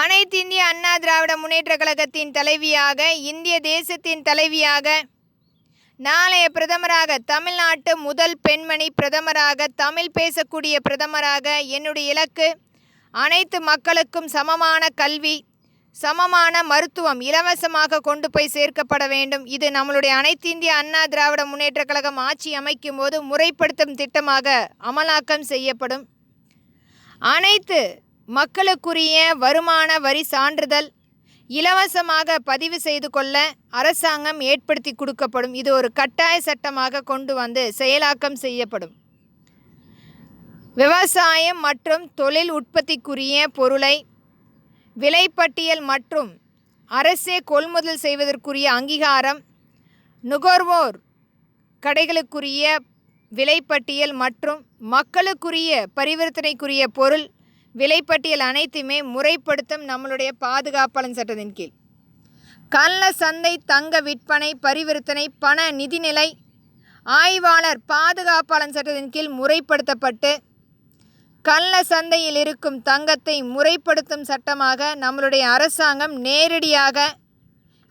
அனைத்து இந்திய அண்ணா திராவிட முன்னேற்றக் கழகத்தின் தலைவியாக, இந்திய தேசத்தின் தலைவியாக, நாளைய பிரதமராக, தமிழ்நாட்டு முதல் பெண்மணி பிரதமராக, தமிழ் பேசக்கூடிய பிரதமராக என்னுடைய இலக்கு அனைத்து மக்களுக்கும் சமமான கல்வி, சமமான மருத்துவம் இலவசமாக கொண்டு போய் சேர்க்கப்பட வேண்டும். இது நம்மளுடைய அனைத்து இந்திய அண்ணா திராவிட முன்னேற்றக் கழகம் ஆட்சி அமைக்கும் போது முறைப்படுத்தும் திட்டமாக அமலாக்கம் செய்யப்படும். அனைத்து மக்களுக்குரிய வருமான வரி சான்றிதழ் இலவசமாக பதிவு செய்து கொள்ள அரசாங்கம் ஏற்படுத்தி கொடுக்கப்படும். இது ஒரு கட்டாய சட்டமாக கொண்டு வந்து செயலாக்கம் செய்யப்படும். விவசாயம் மற்றும் தொழில் உற்பத்திக்குரிய பொருளை விலைப்பட்டியல் மற்றும் அரசே கொள்முதல் செய்வதற்குரிய அங்கீகாரம், நுகர்வோர் கடைகளுக்குரிய விலைப்பட்டியல் மற்றும் மக்களுக்குரிய பரிவர்த்தனைக்குரிய பொருள் விலைப்பட்டியல் அனைத்துமே முறைப்படுத்தும் நம்மளுடைய பாதுகாப்பாளர் சட்டத்தின் கீழ். கள்ள சந்தை தங்க விற்பனை பரிவர்த்தனை பண நிதிநிலை ஆய்வாளர் பாதுகாப்பாளர் சட்டத்தின் கீழ் முறைப்படுத்தப்பட்டு கள்ள சந்தையில் இருக்கும் தங்கத்தை முறைப்படுத்தும் சட்டமாக நம்மளுடைய அரசாங்கம் நேரடியாக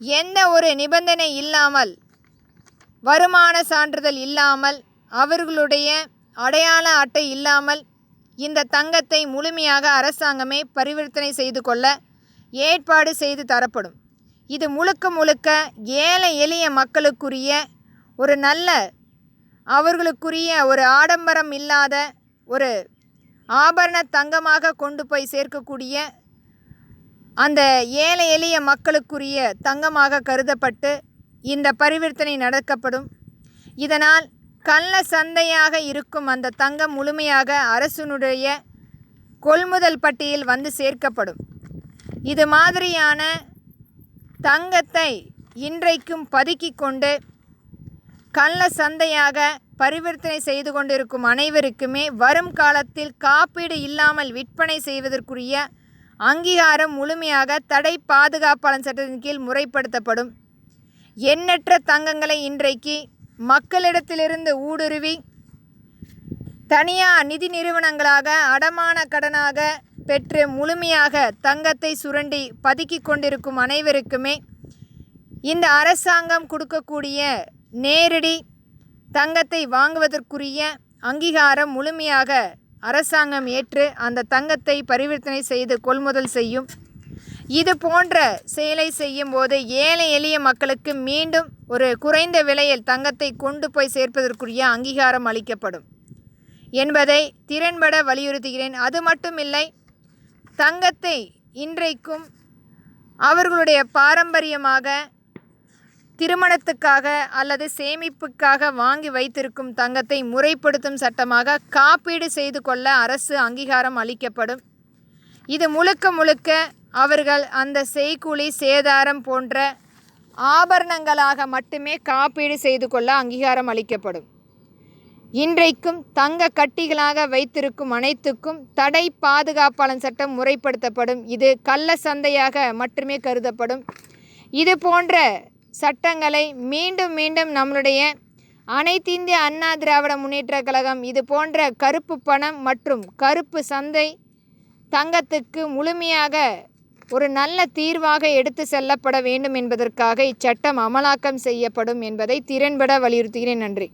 எந்த ஒரு நிபந்தனை இல்லாமல், வருமான சான்றிதழ் இல்லாமல், அவர்களுடைய அடையாள அட்டை இல்லாமல் இந்த தங்கத்தை முழுமையாக அரசாங்கமே பரிவர்த்தனை செய்து கொள்ள ஏற்பாடு செய்து தரப்படும். இது முழுக்க ஏழை எளிய மக்களுக்குரிய ஒரு நல்ல, அவர்களுக்குரிய ஒரு ஆடம்பரம் இல்லாத ஒரு ஆபரண தங்கமாக கொண்டு போய் சேர்க்கக்கூடிய அந்த ஏழை எளிய மக்களுக்குரிய தங்கமாக கருதப்பட்டு இந்த பரிவர்த்தனை நடக்கப்படும். இதனால் கள்ள சந்தையாக இருக்கும் அந்த தங்கம் முழுமையாக அரசினுடைய கொள்முதல் பட்டியல் வந்து சேர்க்கப்படும். இது மாதிரியான தங்கத்தை இன்றைக்கும் பதுக்கி கொண்டு கள்ள சந்தையாக பரிவர்த்தனை செய்து கொண்டிருக்கும் அனைவருக்குமே வரும் காலத்தில் காப்பீடு இல்லாமல் விற்பனை செய்வதற்குரிய அங்கீகாரம் முழுமையாக தடை பாதுகாப்பாளர் சட்டத்தின் கீழ் முறைப்படுத்தப்படும். எண்ணற்ற தங்கங்களை இன்றைக்கு மக்களிடத்திலிருந்து ஊடுருவி தனியார் நிதி நிறுவனங்களாக அடமான கடனாக பெற்று முழுமையாக தங்கத்தை சுரண்டி பதுக்கி கொண்டிருக்கும் அனைவருக்குமே இந்த அரசாங்கம் கொடுக்கக்கூடிய நேரடி தங்கத்தை வாங்குவதற்குரிய அங்கீகாரம் முழுமையாக அரசாங்கம் ஏற்று அந்த தங்கத்தை பரிவர்த்தனை செய்து கொள்முதல் செய்யும். இது போன்ற செயலை செய்யும் போது ஏழை எளிய மக்களுக்கு மீண்டும் ஒரு குறைந்த விலையில் தங்கத்தை கொண்டு போய் சேர்ப்பதற்குரிய அங்கீகாரம் அளிக்கப்படும் என்பதை திறன்பட வலியுறுத்துகிறேன். அது மட்டுமில்லை, தங்கத்தை இன்றைக்கும் அவர்களுடைய பாரம்பரியமாக திருமணத்துக்காக அல்லது சேமிப்புக்காக வாங்கி வைத்திருக்கும் தங்கத்தை முறைப்படுத்தும் சட்டமாக காப்பீடு செய்து கொள்ள அரசு அங்கீகாரம் அளிக்கப்படும். இது முழுக்க அவர்கள் அந்த செய்கூலி சேதாரம் போன்ற ஆபரணங்களாக மட்டுமே காப்பீடு செய்து கொள்ள அங்கீகாரம் அளிக்கப்படும். இன்றைக்கும் தங்க கட்டிகளாக வைத்திருக்கும் அனைத்துக்கும் தடை பாதுகாப்பாளர் சட்டம் முறைப்படுத்தப்படும். இது கள்ள சந்தையாக மட்டுமே கருதப்படும். இது போன்ற சட்டங்களை மீண்டும் நம்மளுடைய அனைத்து இந்திய அண்ணா திராவிட முன்னேற்றக் கழகம் இது போன்ற கருப்பு பணம் மற்றும் கருப்பு சந்தை தங்கத்துக்கு முழுமையாக ஒரு நல்ல தீர்வாக எடுத்து செல்லப்பட வேண்டும் என்பதற்காக இச்சட்டம் அமலாக்கம் செய்யப்படும் என்பதை திறன்பட வலியுறுத்துகிறேன். நன்றி.